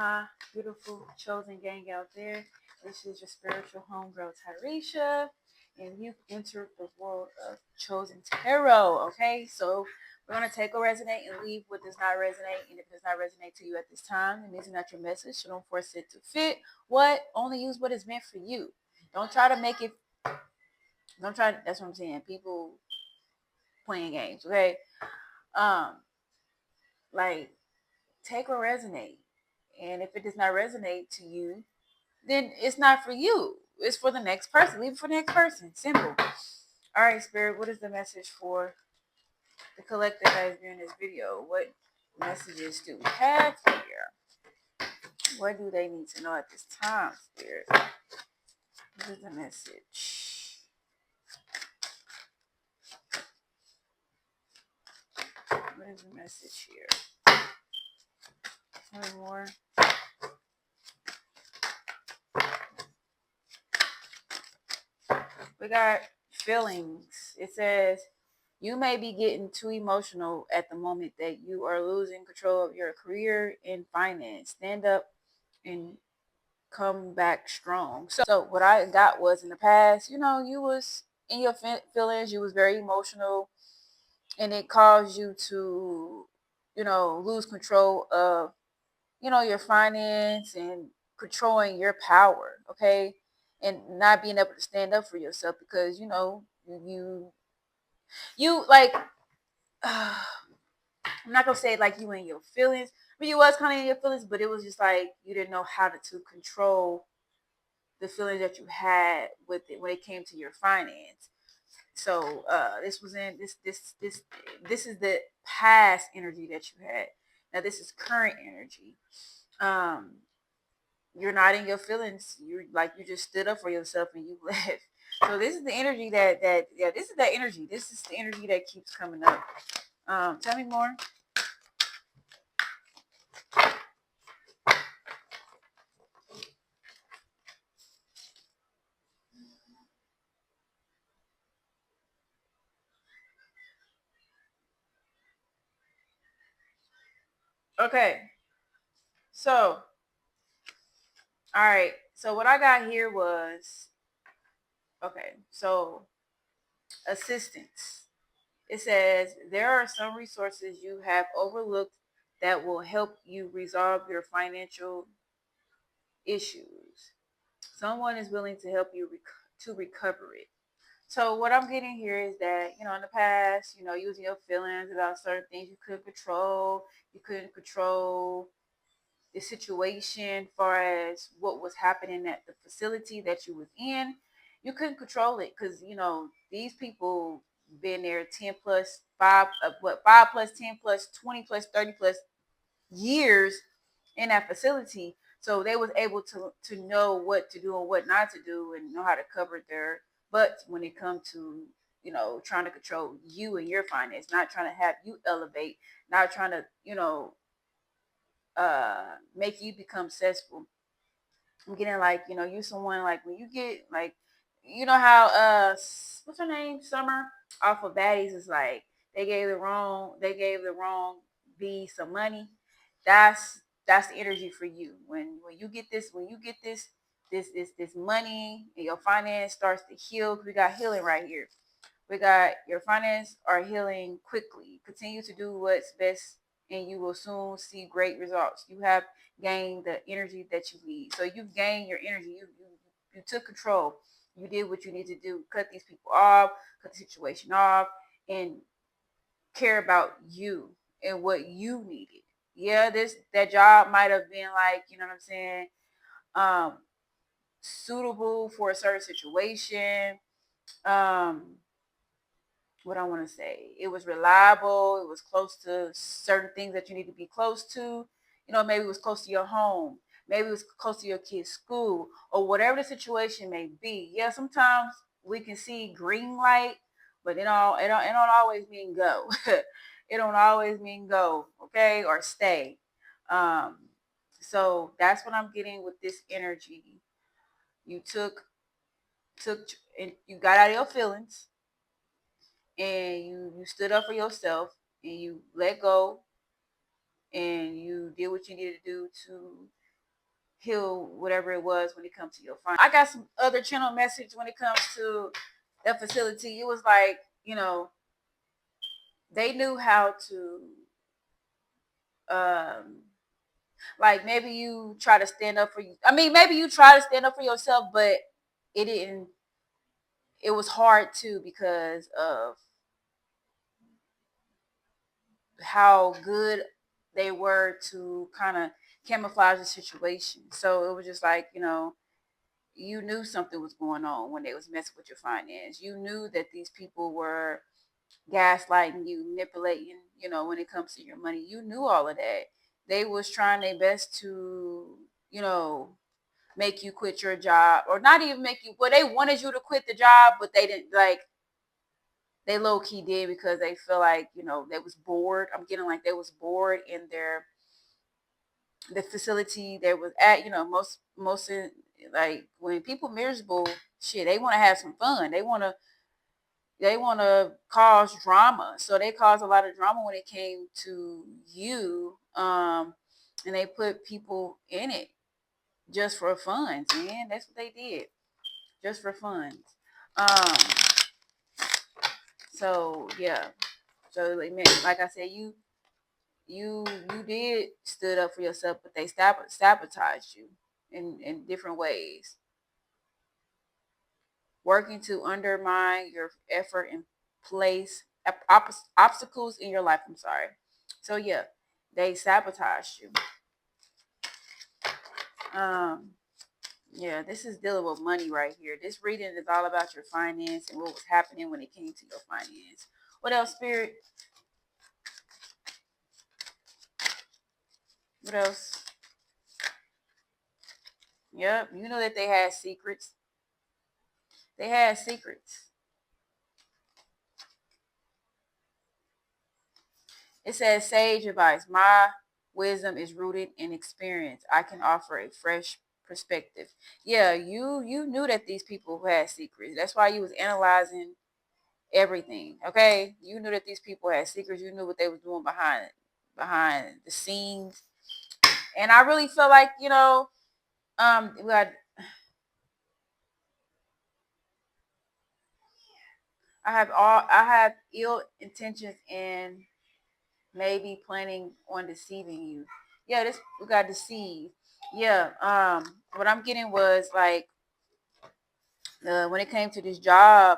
my beautiful chosen gang out there. This is your spiritual homegirl Tyresha, and you've entered the world of chosen tarot. Okay, so we're gonna take a resonate and leave what does not resonate, and if it does not resonate to you at this time, it means it's not your message. So don't force it to fit. What only use what is meant for you. Don't try to make it. Don't try. That's what I'm saying. People playing games. Okay, um, like take what resonate. And if it does not resonate to you, then it's not for you. It's for the next person. Leave it for the next person. Simple. All right, Spirit, what is the message for the collective that is viewing this video? What messages do we have here? What do they need to know at this time, Spirit? What is the message? What is the message here? Tell me more. We got feelings. It says, you may be getting too emotional at the moment that you are losing control of your career and finance. Stand up and come back strong. So what I got was in the past, you was in your feelings, you was very emotional, and it caused you to, lose control of, your finance and controlling your power, okay? And not being able to stand up for yourself because, you like, I'm not gonna say like you in your feelings, but you was kind of in your feelings, but it was just like you didn't know how to control the feelings that you had with it when it came to your finance. So this was in this is the past energy that you had. Now this is current energy. Um, you're not in your feelings. You're like you just stood up for yourself and you left. So this is the energy this is that energy. This is the energy that keeps coming up. Tell me more. Okay. So, all right. So what I got here was okay. So assistance. It says there are some resources you have overlooked that will help you resolve your financial issues. Someone is willing to help you to recover it. So what I'm getting here is that, in the past, using your feelings about certain things you couldn't control. You couldn't control the situation far as what was happening at the facility that you was in. You couldn't control it because, these people been there 10 plus 5, 5 plus 10 plus 20 plus 30 plus years in that facility. So they was able to know what to do and what not to do and know how to cover their butts when it comes to, trying to control you and your finance, not trying to have you elevate, not trying to, make you become successful. I'm getting like, you someone like when you get like, how what's her name? Summer off of Baddies is like they gave the wrong B some money. That's the energy for you. When you get this money and your finance starts to heal, 'cause we got healing right here. We got your finance are healing quickly. Continue to do what's best and you will soon see great results. You have gained the energy that you need. So you've gained your energy. You took control. You did what you need to do. Cut these people off, cut the situation off, and care about you and what you needed. Yeah, that job might have been like, you know what I'm saying, um, suitable for a certain situation. Um, what I want to say. It was reliable. It was close to certain things that you need to be close to. Maybe it was close to your home. Maybe it was close to your kid's school or whatever the situation may be. Yeah, sometimes we can see green light, but it don't always mean go. It don't always mean go, okay, or stay. Um, so that's what I'm getting with this energy. You took and you got out of your feelings and you stood up for yourself and you let go and you did what you needed to do to heal whatever it was when it comes to your finances. I got some other channel message when it comes to the facility. It was like, they knew how to, um, like maybe you try to stand up for you. I mean, maybe you try to stand up for yourself, but it didn't. It was hard too because of how good they were to kind of camouflage the situation. So it was just like, you knew something was going on when they was messing with your finance. You knew that these people were gaslighting you, manipulating, when it comes to your money. You knew all of that. They was trying their best to, make you quit your job, or not even make you, well, they wanted you to quit the job, but they didn't, like, they low key did because they feel like, they was bored. I'm getting like they was bored in the facility they was at. Most in, like, when people miserable, shit, they want to have some fun. They want to cause drama. So they caused a lot of drama when it came to you. And they put people in it just for fun, man. That's what they did. Just for fun. Um, so yeah. So like I said, you did stood up for yourself, but they sabotaged you in different ways, working to undermine your effort and place obstacles in your life. I'm sorry. So yeah, they sabotaged you. Yeah, this is dealing with money right here. This reading is all about your finance and what was happening when it came to your finance. What else, Spirit? What else? Yep, you know that they had secrets. They had secrets. It says sage advice. My wisdom is rooted in experience. I can offer a fresh perspective. Yeah, you knew that these people had secrets. That's why you was analyzing everything. Okay, you knew that these people had secrets. You knew what they was doing behind the scenes. And I really feel like, I have ill intentions and maybe planning on deceiving you. Yeah, this we got deceived. Yeah. What I'm getting was like, when it came to this job,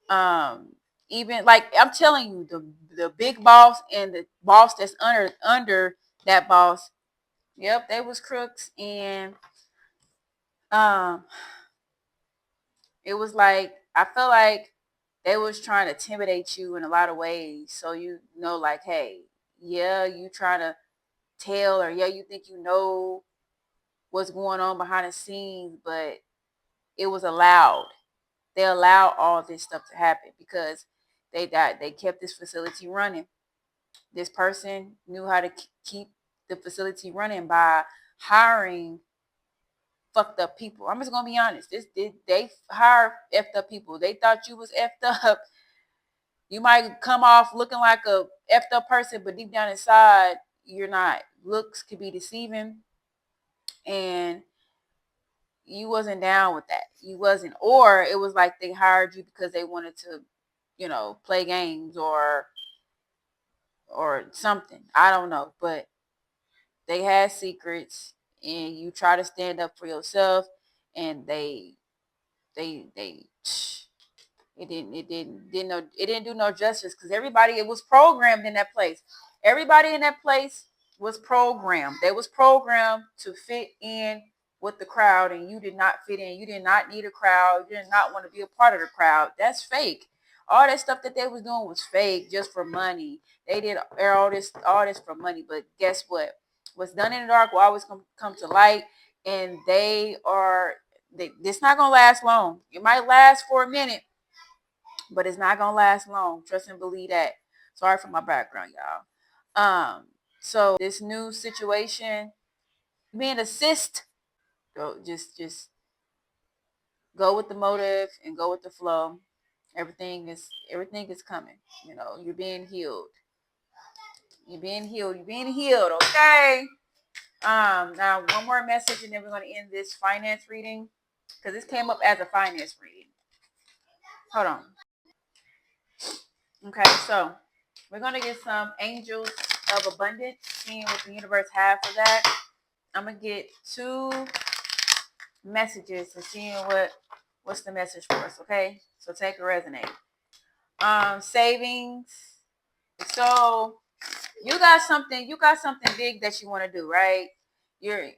um, even like I'm telling you, the big boss and the boss that's under that boss. Yep, they was crooks, and um, it was like I felt like they was trying to intimidate you in a lot of ways. So like, hey, yeah, you trying to tell, or yeah, you think you know what's going on behind the scenes, but it was allowed. They allowed all this stuff to happen because they kept this facility running. This person knew how to keep the facility running by hiring fucked up people. I'm just gonna be honest. They hired effed up people. They thought you was effed up. You might come off looking like a effed up person, but deep down inside, you're not. Looks could be deceiving, and you wasn't down with that. You wasn't, or it was like they hired you because they wanted to, play games or something. I don't know, but they had secrets, and you try to stand up for yourself, and they it didn't do no justice because everybody, it was programmed in that place. Everybody in that place was programmed. They was programmed to fit in with the crowd, and you did not fit in. You did not need a crowd. You did not want to be a part of the crowd. That's fake. All that stuff that they was doing was fake, just for money. They did all this for money. But guess what? What's done in the dark will always come to light, and this not gonna last long. It might last for a minute, but it's not gonna last long. Trust and believe that. Sorry for my background, y'all. So this new situation, being assist, just go with the motive and go with the flow. Everything is coming. You're being healed. You're being healed. You're being healed. Okay. Now one more message, and then we're going to end this finance reading because this came up as a finance reading. Hold on. Okay, so we're going to get some angels of abundance, seeing what the universe has for that. I'm going to get 2 messages and seeing what's the message for us. Okay, so take a resonate. Savings. So you got something big that you want to do, right? Your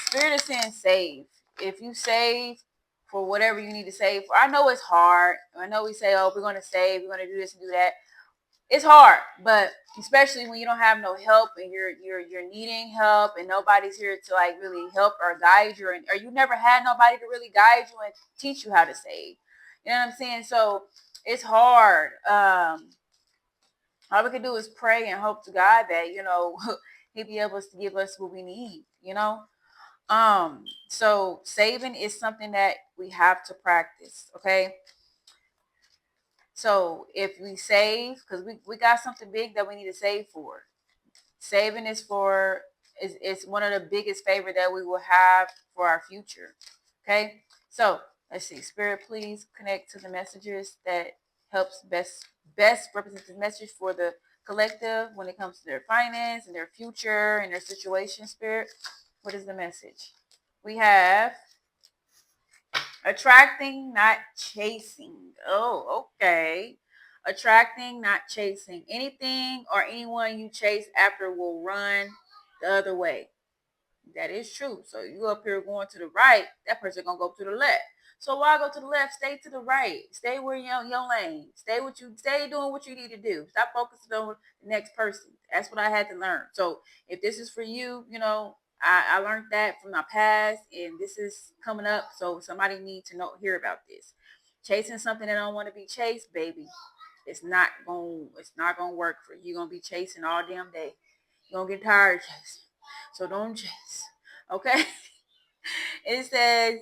spirit is saying save. If you save for whatever you need to save for, I know it's hard. I know we say, oh, we're going to save, we're going to do this and do that. It's hard, but especially when you don't have no help and you're needing help and nobody's here to like really help or guide you, or you never had nobody to really guide you and teach you how to save. You know what I'm saying? So it's hard. All we can do is pray and hope to God that, He'll be able to give us what we need, So saving is something that we have to practice, okay? So if we save, because we got something big that we need to save for. Saving is it's one of the biggest favor that we will have for our future. Okay. So let's see. Spirit, please connect to the messages that helps best represent the message for the collective when it comes to their finance and their future and their situation. Spirit, what is the message? We have attracting, not chasing. Oh, okay. Attracting, not chasing. Anything or anyone you chase after will run the other way. That is true. So you up here going to the right, that person gonna go to the left. So why go to the left? Stay to the right. Stay where you're in your lane. Stay doing what you need to do. Stop focusing on the next person. That's what I had to learn. So if this is for you, I learned that from my past, and this is coming up. So somebody needs to hear about this. Chasing something that don't want to be chased, baby, it's not gonna work for you. You're gonna be chasing all damn day. You're gonna get tired of chasing. So don't chase. Okay? It says,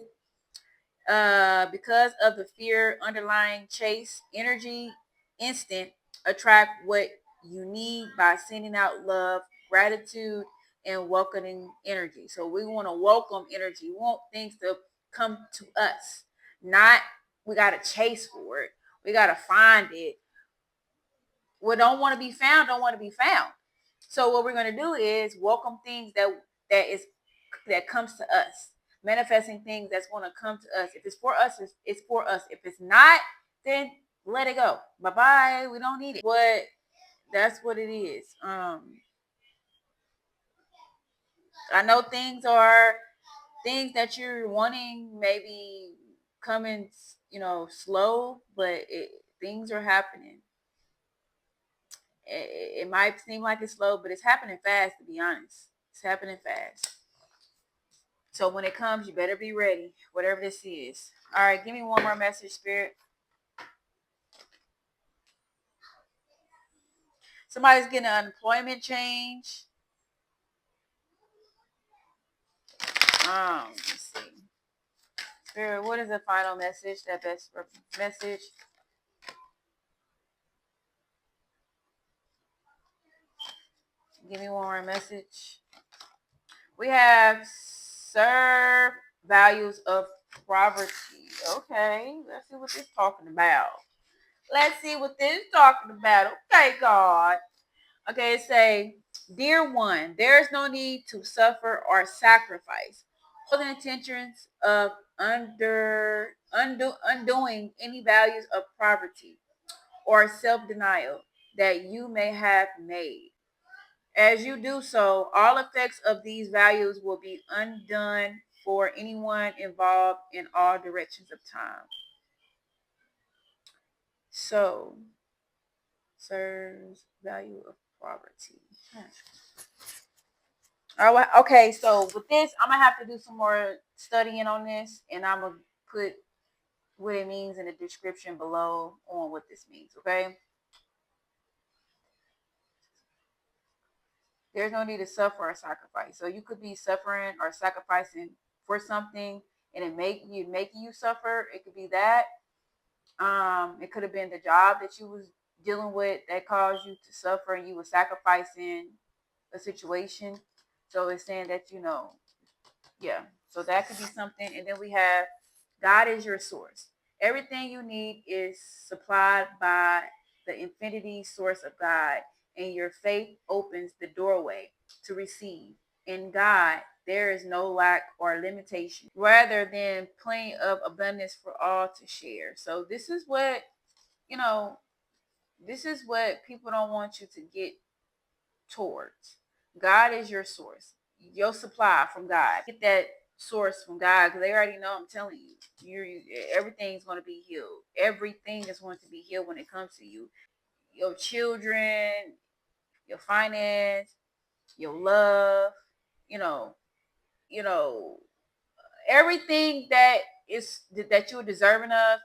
because of the fear underlying chase energy, instant attract what you need by sending out love, gratitude, and welcoming energy. So we want to welcome energy. We want things to come to us, not we got to chase for it. We got to find it. What don't want to be found don't want to be found. So what we're going to do is welcome things that comes to us, manifesting things that's going to come to us. If it's for us, it's for us. If it's not, then let it go. Bye bye. We don't need it. That's what it is. I know things that you're wanting maybe coming, slow, but things are happening. It might seem like it's slow, but it's happening fast, to be honest. It's happening fast. So when it comes, you better be ready, whatever this is. All right, give me one more message, Spirit. Somebody's getting an unemployment change. Let's see. Spirit, what is the final message? That best message. Give me one more message. We have serve values of poverty. Okay, let's see what this is talking about. Let's see what this is talking about. Okay, God. Okay, say, dear one, there is no need to suffer or sacrifice. For the intentions of undoing any values of poverty or self-denial that you may have made. As you do so, all effects of these values will be undone for anyone involved in all directions of time. So, serves value of poverty. All right, okay, so with this, I'm gonna have to do some more studying on this, and I'm gonna put what it means in the description below on what this means. Okay, there's no need to suffer or sacrifice. So you could be suffering or sacrificing for something, and making you suffer. It could be that. It could have been the job that you was dealing with that caused you to suffer, and you were sacrificing a situation So it's saying that, yeah. So that could be something. And then we have God is your source. Everything you need is supplied by the infinity source of God, and your faith opens the doorway to receive. In God, there is no lack or limitation, rather than plenty of abundance for all to share. So you know, this is what people don't want you to get towards. God is your source, your supply from God. Get that source from God, because they already know. I'm telling you, everything's going to be healed. Everything is going to be healed when it comes to you, your children, your finance, your love. You know, you know, everything that you're deserving of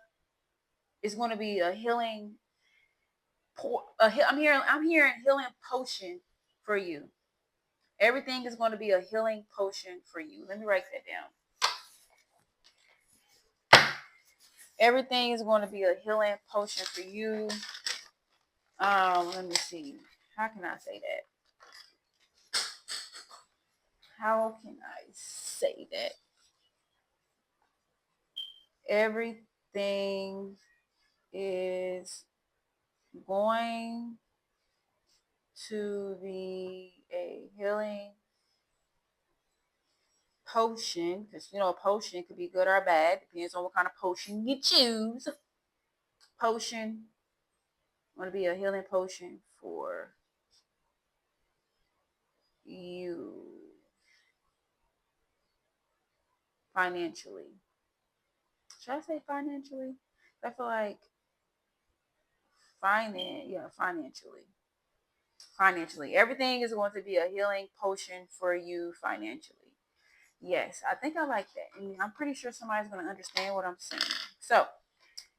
is going to be a healing. I'm hearing healing potion for you. Everything is going to be a healing potion for you. Let me write that down. Everything is going to be a healing potion for you. Let me see. How can I say that? How can I say that? Everything is going to be a healing potion, because a potion could be good or bad, depends on what kind of potion you choose. Potion going to be a healing potion for you financially. Should I say financially? I feel like financially. Financially. Everything is going to be a healing potion for you financially. Yes, I think I like that. And I'm pretty sure somebody's going to understand what I'm saying. So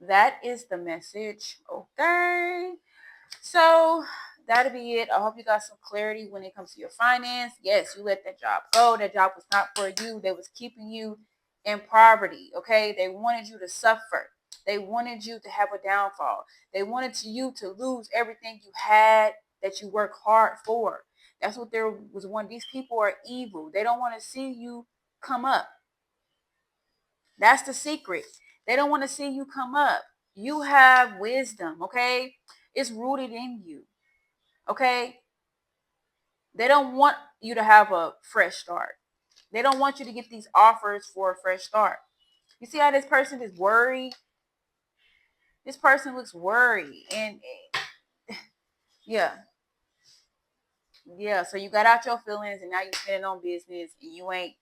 that is the message. Okay. So that'll be it. I hope you got some clarity when it comes to your finance. Yes, you let that job go. That job was not for you. They was keeping you in poverty. Okay. They wanted you to suffer. They wanted you to have a downfall. They wanted you to lose everything you had that you work hard for. That's what there was one. These people are evil. They don't want to see you come up. That's the secret. They don't want to see you come up. You have wisdom, okay? It's rooted in you, okay? They don't want you to have a fresh start. They don't want you to get these offers for a fresh start. You see how this person is worried? This person looks worried. And yeah, yeah. So you got out your feelings and now you're spending on business and you ain't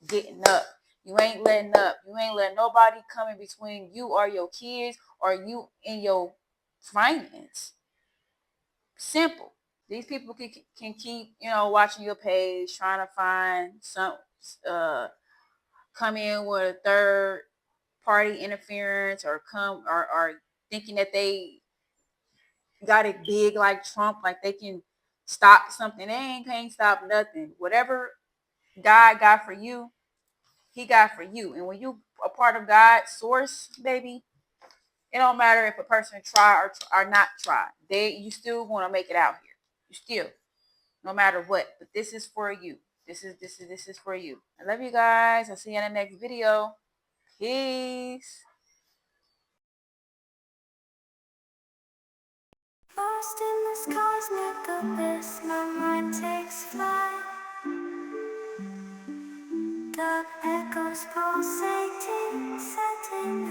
getting up. You ain't letting up. You ain't letting nobody come in between you or your kids or you and your finance. Simple. These people can keep, watching your page, trying to find some, come in with a third party interference or or thinking that they got it big like Trump, like they can stop something. They can't stop nothing. Whatever God got for you, He got for you. And when you a part of God's source, baby, it don't matter if a person try or not try. You still want to make it out here. You still, no matter what. But this is for you. This is for you. I love you guys. I'll see you in the next video. Peace. Lost in this cosmic abyss, my mind takes flight. Dark echoes pulsating, setting